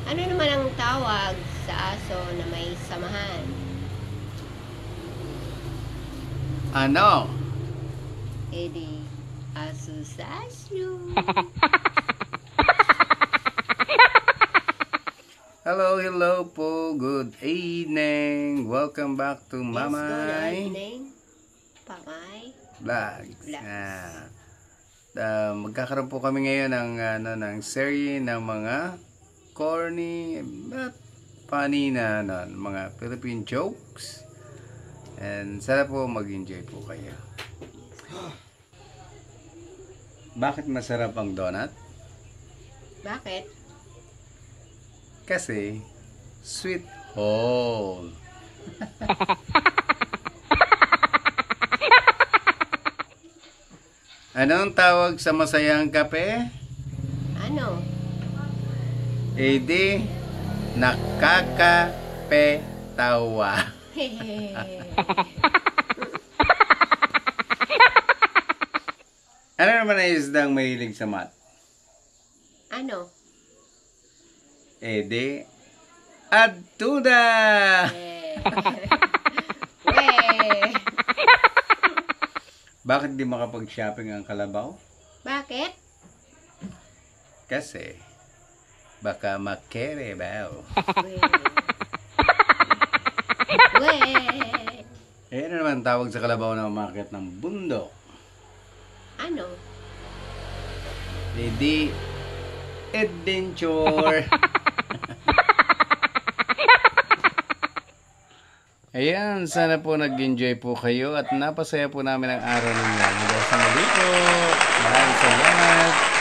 Ano naman ang tawag sa aso na may samahan? Ano? Edi, aso-sasyo. Hello po. Good evening. Welcome back to Good Mamay evening, Pamay. Vlogs. Vlogs. Magkakaroon po kami ngayon ng serye ng mga corny but funny na mga Philippine jokes. And sana po mag-enjoy po kayo. Bakit masarap ang donut? Bakit? Kasi sweet hole. Anong tawag sa masayang kape? Ano? Di nakakapetawa. Ano naman ang isdang mahilig sa mat? Ano? Di aduda. Weh. Bakit di makapag-shopping ang kalabaw? Bakit? Kasi baka makerebaw. Weh. Weh. Ano naman tawag sa kalabaw na umakyat ng bundok? Ano? Di adventure. Ayan, sana po nag-enjoy po kayo at napasaya po namin ang araw ninyo. Hanggang sa muli po. Maraming salamat.